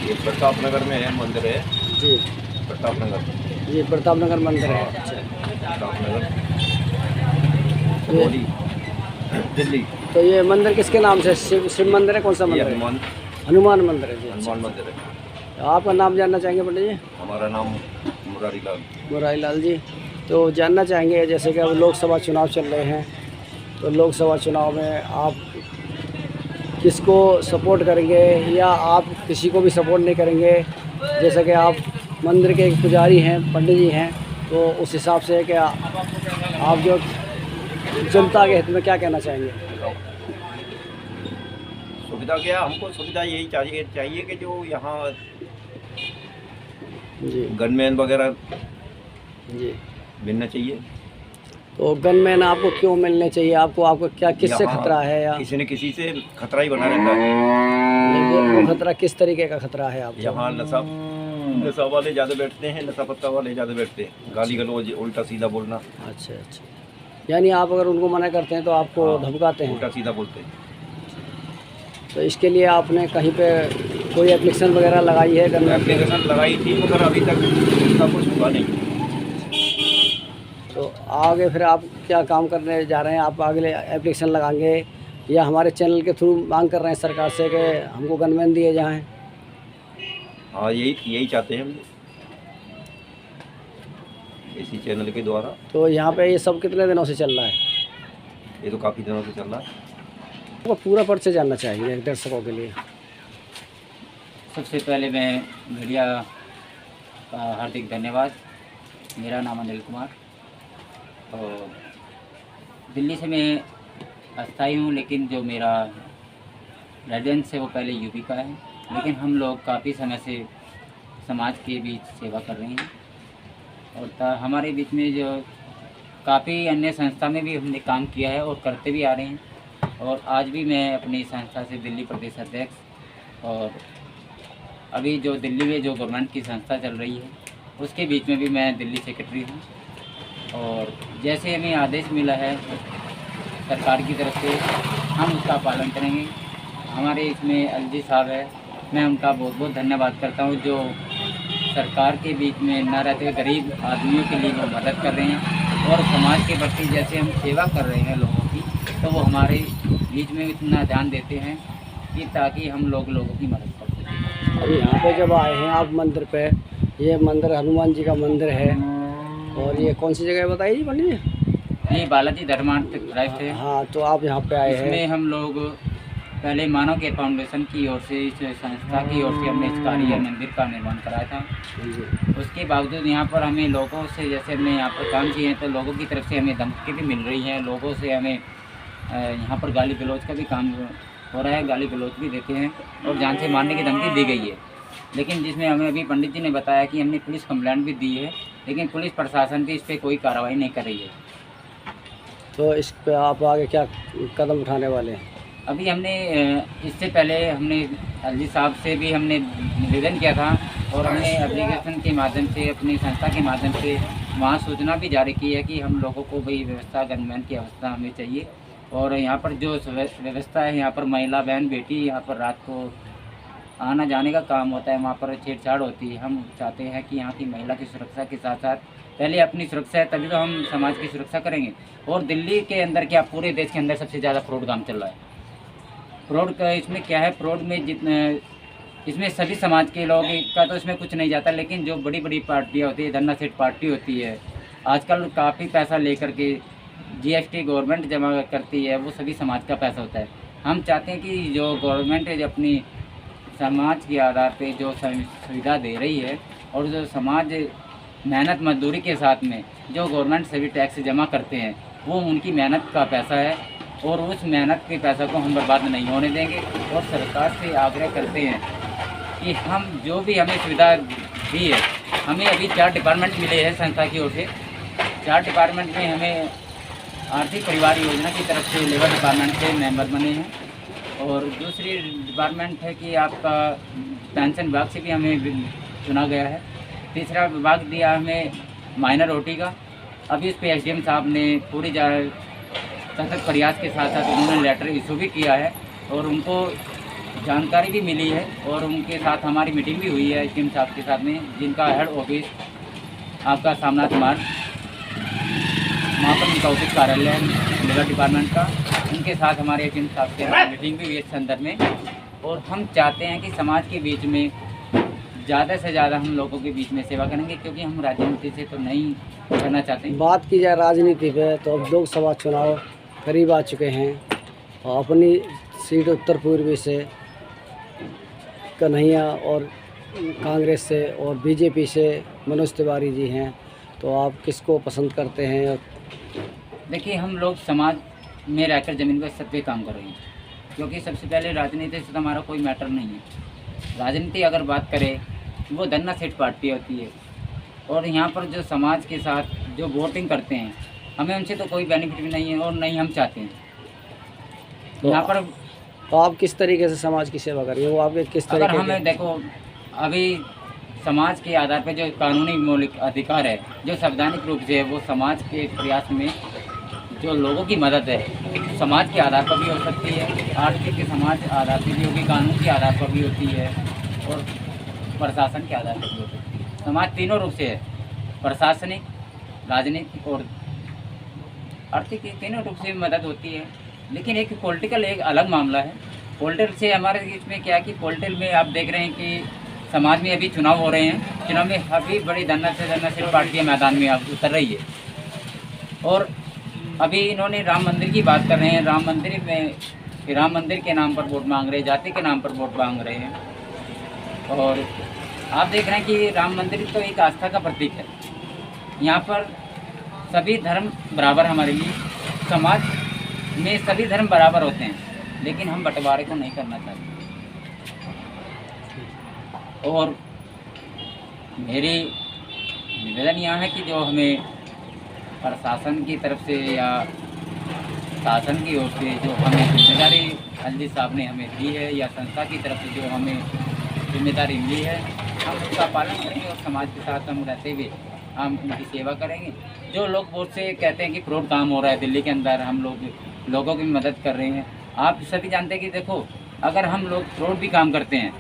ये प्रताप नगर में है, मंदिर है। जी प्रताप नगर। जी, प्रताप नगर मंदिर है। अच्छा, प्रताप नगर, ये चमोली, दिल्ली। तो ये मंदिर किसके नाम से, शिव शिव मंदिर है, कौन सा ये मंदिर है? हनुमान हनुमान मंदिर है जी। अच्छा, हनुमान मंदिर है। तो आपका नाम जानना चाहेंगे पंडित जी? हमारा नाम मुरारी लाल। मुरारी लाल जी। तो जानना चाहेंगे, जैसे कि अब लोकसभा चुनाव चल रहे हैं, तो लोकसभा चुनाव में आप किसको सपोर्ट करेंगे, या आप किसी को भी सपोर्ट नहीं करेंगे? जैसे कि आप मंदिर के एक पुजारी हैं, पंडित जी हैं, तो उस हिसाब से कि आप जो जनता के हित में क्या कहना चाहेंगे? सुविधा क्या, हमको सुविधा यही चाहिए कि जो यहाँ जी गनमैन वगैरह जी। मिलना चाहिए। तो गनमैन आपको क्यों मिलने चाहिए? आपको क्या, किससे यहाँ खतरा है? या किसी न किसी से खतरा ही बना रहता है। वो खतरा किस तरीके का खतरा है आपको? यहाँ नशा वाले ज़्यादा बैठते हैं, नशा पत्ता वाले ज़्यादा बैठते हैं, गाली गलौज, उल्टा सीधा बोलना। अच्छा अच्छा, यानी आप अगर उनको मना करते हैं तो आपको हाँ, धमकाते हैं? उल्टा सीधा बोलते हैं। तो इसके लिए आपने कहीं पे कोई एप्लीकेशन वगैरह लगाई है गनमैन पे? एप्लीकेशन लगाई थी, मगर अभी तक उसका कुछ हुआ नहीं। तो आगे फिर आप क्या काम करने जा रहे हैं? आप आगे एप्लीकेशन लगाएंगे, या हमारे चैनल के थ्रू मांग कर रहे हैं सरकार से कि हमको गनमैन दिए जाएं? हाँ, यही चाहते हैं हम, इसी चैनल के द्वारा। तो यहाँ पे ये सब कितने दिनों से चल रहा है? ये तो काफ़ी दिनों से चल रहा है। आपको पूरा परिचय जानना चाहिए दर्शकों के लिए। सबसे पहले मैं मीडिया का हार्दिक धन्यवाद। मेरा नाम अनिल कुमार, और दिल्ली से मैं अस्थाई हूँ, लेकिन जो मेरा रेजिडेंस है वो पहले यूपी का है। लेकिन हम लोग काफ़ी समय से समाज के बीच सेवा कर रहे हैं, और हमारे बीच में जो काफ़ी अन्य संस्था में भी हमने काम किया है और करते भी आ रहे हैं। और आज भी मैं अपनी संस्था से दिल्ली प्रदेश अध्यक्ष, और अभी जो दिल्ली में जो गवर्नमेंट की संस्था चल रही है उसके बीच में भी मैं दिल्ली सेक्रेटरी हूँ। और जैसे हमें आदेश मिला है सरकार की तरफ से, हम उसका पालन करेंगे। हमारे इसमें अलजी साहब है, मैं उनका बहुत बहुत धन्यवाद करता हूँ, जो सरकार के बीच में न रहते हुए गरीब आदमियों के लिए वो मदद कर रहे हैं। और समाज के प्रति जैसे हम सेवा कर रहे हैं लोगों की, तो वो हमारे बीच में इतना ध्यान देते हैं कि ताकि हम लोगों की मदद कर सकें। अभी यहाँ पे जब आए हैं आप मंदिर पे, ये मंदिर हनुमान जी का मंदिर है, और ये कौन सी जगह है बताइए जी पंडित जी? ये बालाजी धर्मार्थ ड्राइव है। हाँ, तो आप यहाँ पे आए हैं। इसमें हम लोग पहले मानव केयर फाउंडेशन की ओर से, इस संस्था की ओर से हमने इस कार्य मंदिर का निर्माण कराया था। उसके बावजूद यहाँ पर हमें लोगों से, जैसे हमने यहाँ पर काम किए हैं, तो लोगों की तरफ से हमें धमकी भी मिल रही है। लोगों से हमें यहाँ पर गाली गलौज का भी काम हो रहा है, गाली गलौज भी देते हैं और जान से मारने की धमकी दी गई है। लेकिन जिसमें हमें अभी पंडित जी ने बताया कि हमने पुलिस कंप्लेंट भी दी है, लेकिन पुलिस प्रशासन भी इस पर कोई कार्रवाई नहीं कर रही है। तो इस पे आप आगे क्या कदम उठाने वाले हैं? अभी हमने इससे पहले हमने अलजी साहब से भी हमने निवेदन किया था, और हमने एप्लीकेशन के माध्यम से, अपनी संस्था के माध्यम से वहाँ सूचना भी जारी की है कि हम लोगों को भी व्यवस्था, गनमैन की व्यवस्था हमें चाहिए। और यहाँ पर जो व्यवस्था है, यहाँ पर महिला बहन बेटी यहाँ पर रात को आना जाने का काम होता है, वहाँ पर छेड़छाड़ होती है। हम चाहते हैं कि यहाँ की महिला की सुरक्षा के साथ साथ पहले अपनी सुरक्षा है, तभी तो हम समाज की सुरक्षा करेंगे। और दिल्ली के अंदर क्या, पूरे देश के अंदर सबसे ज़्यादा फ्रॉड काम चल रहा है। फ्रॉड का इसमें क्या है, फ्रॉड में जितने इसमें सभी समाज के लोग का तो इसमें कुछ नहीं जाता, लेकिन जो बड़ी बड़ी पार्टियाँ होती है, धन्ना सेठ पार्टी होती है, आजकल काफ़ी पैसा लेकर के जीएसटी गवर्नमेंट जमा करती है, वो सभी समाज का पैसा होता है। हम चाहते हैं कि जो गवर्नमेंट है, जो अपनी समाज के आधार पे जो सुविधा दे रही है, और जो समाज मेहनत मजदूरी के साथ में जो गवर्नमेंट सभी टैक्स जमा करते हैं, वो उनकी मेहनत का पैसा है, और उस मेहनत के पैसा को हम बर्बाद नहीं होने देंगे। और सरकार से आग्रह करते हैं कि हम जो भी हमें सुविधा दी है, हमें अभी 4 डिपार्टमेंट मिले हैं संस्था की ओर से। 4 डिपार्टमेंट में हमें आर्थिक परिवार योजना की तरफ से लेबर डिपार्टमेंट से मेंबर बने हैं, और दूसरी डिपार्टमेंट है कि आपका पेंशन विभाग से भी हमें चुना गया है। तीसरा विभाग दिया हमें माइनर ओटी का। अभी इस पर एसडीएम साहब ने पूरी सतत प्रयास के साथ साथ उन्होंने लेटर इशू भी किया है, और उनको जानकारी भी मिली है और उनके साथ हमारी मीटिंग भी हुई है एचएम साहब के साथ में, जिनका हेड ऑफिस आपका सामनाथ मार्ग, वहाँ पर उनका ऑफिस कार्यालय है लेबर डिपार्टमेंट का। उनके साथ हमारे एचएम साहब के मीटिंग भी हुई है इस संदर्भ में। और हम चाहते हैं कि समाज के बीच में ज़्यादा से ज़्यादा हम लोगों के बीच में सेवा करेंगे, क्योंकि हम राजनीति से तो नहीं करना चाहते। बात की जाए राजनीति पे, तो अब लोकसभा चुनाव करीब आ चुके हैं और अपनी सीट उत्तर पूर्वी से कन्हैया और कांग्रेस से और बीजेपी से मनोज तिवारी जी हैं, तो आप किसको पसंद करते हैं? देखिए, हम लोग समाज में रहकर ज़मीन पर सत्य काम कर रहे हैं, क्योंकि सबसे पहले राजनीति से तो हमारा कोई मैटर नहीं है। राजनीति अगर बात करें वो धन्ना सेठ पार्टी होती है, और यहाँ पर जो समाज के साथ जो वोटिंग करते हैं हमें उनसे तो कोई बेनिफिट भी नहीं है और नहीं हम चाहते हैं। तो यहाँ पर तो आप किस तरीके से समाज की सेवा करेंगे? वो आपके किस अगर तरीके हमें देखो, अभी समाज के आधार पर जो कानूनी मौलिक अधिकार है, जो संवैधानिक रूप से है, वो समाज के प्रयास में जो लोगों की मदद है समाज के आधार पर भी हो सकती है, आर्थिक समाज आधार पर भी होगी, कानून के आधार पर भी होती है और प्रशासन के आधार पर भी होती है। समाज तीनों रूप से है, प्रशासनिक, राजनीतिक और आर्थिक, तीनों रूप से मदद होती है। लेकिन एक पॉलिटिकल एक अलग मामला है। पॉलिटिकल से हमारे इसमें क्या है कि पॉलिटिकल में आप देख रहे हैं कि समाज में अभी चुनाव हो रहे हैं, चुनाव में अभी बड़ी धन्ना से पार्टियाँ मैदान में अब उतर रही है। और अभी इन्होंने राम मंदिर की बात कर रहे हैं, राम मंदिर के नाम पर वोट मांग रहे हैं, जाति के नाम पर वोट मांग रहे हैं। और आप देख रहे हैं कि राम मंदिर तो एक आस्था का प्रतीक है। यहाँ पर सभी धर्म बराबर, हमारे लिए समाज में सभी धर्म बराबर होते हैं, लेकिन हम बंटवारे को नहीं करना चाहते। और मेरी निवेदन यहाँ है कि जो हमें प्रशासन की तरफ से या शासन की ओर से जो हमें जिम्मेदारी एलजी साहब ने हमें दी है, या संस्था की तरफ से जो हमें जिम्मेदारी मिली है, हम उसका पालन करेंगे और समाज के साथ हम रहते हुए हम उनकी सेवा करेंगे। जो लोग बहुत से कहते हैं कि फ्रॉड काम हो रहा है दिल्ली के अंदर, हम लोगों की मदद कर रहे हैं। आप सभी जानते हैं कि देखो, अगर हम लोग फ्रॉड भी काम करते हैं,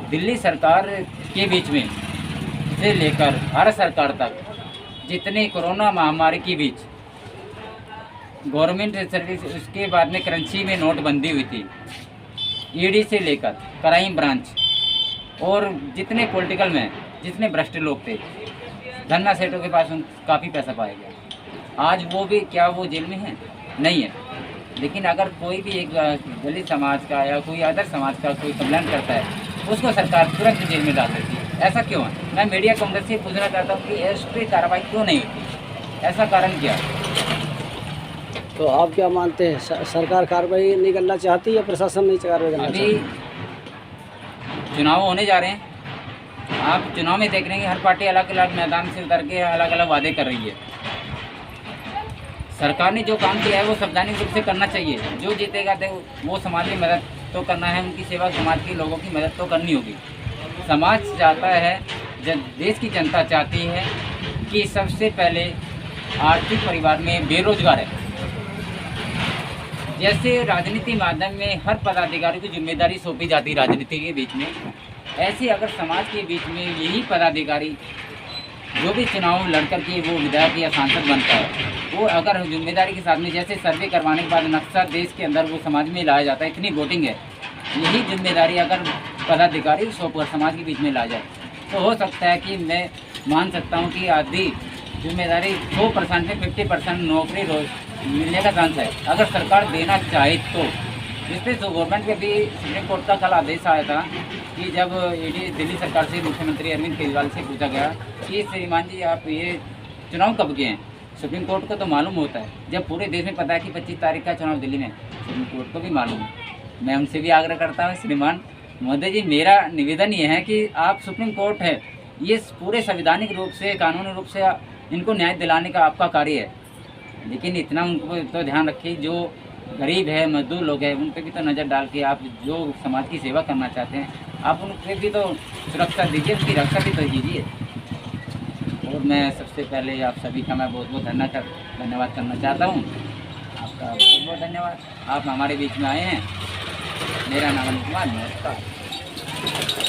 दिल्ली सरकार के बीच में से लेकर भारत सरकार तक, जितने कोरोना महामारी के बीच गवर्नमेंट सर्विस, उसके बाद में करेंसी में नोटबंदी हुई थी, ईडी से लेकर क्राइम ब्रांच और जितने पॉलिटिकल में जितने भ्रष्ट लोग थे, धन्ना सेठों के पास काफ़ी पैसा पाया गया। आज वो भी क्या वो जेल में है? नहीं है। लेकिन अगर कोई भी एक दलित समाज का या कोई अदर समाज का कोई कंप्लेंट करता है, उसको सरकार तुरंत जेल में डाल देती है। ऐसा क्यों है? मैं मीडिया कांग्रेस से पूछना चाहता हूँ कि इस पर कार्रवाई क्यों नहीं होती? ऐसा कारण क्या है? तो आप क्या मानते हैं, सरकार कार्रवाई नहीं करना चाहती या प्रशासन नहीं कार्रवाई करना अभी चाहती? चुनाव होने जा रहे हैं, आप चुनाव में देख रहे हैं कि हर पार्टी अलग अलग मैदान से उतर के अलग अलग वादे कर रही है। सरकार ने जो काम किया है वो संवैधानिक रूप से करना चाहिए। जो जीतेगा वो समाज की मदद तो करना है, उनकी सेवा, समाज के लोगों की मदद तो करनी होगी। समाज चाहता है, देश की जनता चाहती है कि सबसे पहले आर्थिक परिवार में बेरोजगार है। जैसे राजनीति माध्यम में हर पदाधिकारी को जिम्मेदारी सौंपी जाती है राजनीति के बीच में, ऐसे अगर समाज के बीच में यही पदाधिकारी जो भी चुनाव लड़कर के वो विधायक या सांसद बनता है, वो अगर जिम्मेदारी के साथ में जैसे सर्वे करवाने के बाद नक्शा देश के अंदर वो समाज में लाया जाता है, इतनी वोटिंग है, यही जिम्मेदारी अगर पदाधिकारी सौंपकर समाज के बीच में ला जाए, तो हो सकता है कि मैं मान सकता हूँ कि आधी जिम्मेदारी 100% में 50% नौकरी रोज मिलने का चांस है, अगर सरकार देना चाहे तो। जिसपे गवर्नमेंट के भी सुप्रीम कोर्ट का कल आदेश आया था कि जब ईडी दिल्ली सरकार से मुख्यमंत्री अरविंद केजरीवाल से पूछा गया कि श्रीमान जी आप ये चुनाव कब के हैं, सुप्रीम कोर्ट को तो मालूम होता है, जब पूरे देश में पता है कि 25 तारीख का चुनाव दिल्ली में, सुप्रीम कोर्ट को भी मालूम है। मैं उनसे भी आग्रह करता हूँ, श्रीमान मोदी जी, मेरा निवेदन ये है कि आप सुप्रीम कोर्ट है, ये पूरे संवैधानिक रूप से, कानूनी रूप से इनको न्याय दिलाने का आपका कार्य है, लेकिन इतना उनको तो ध्यान रखिए, जो गरीब है, मजदूर लोग हैं, उन पर भी तो नज़र डाल के आप जो समाज की सेवा करना चाहते हैं, आप उन पर भी तो सुरक्षा दीजिए, उनकी रक्षा भी तो कीजिए। और मैं सबसे पहले आप सभी का मैं बहुत बहुत धन्यवाद करना चाहता हूँ। आपका बहुत बहुत धन्यवाद, आप हमारे बीच में आए हैं। मेरा नाम अनिल कुमार, नमस्कार।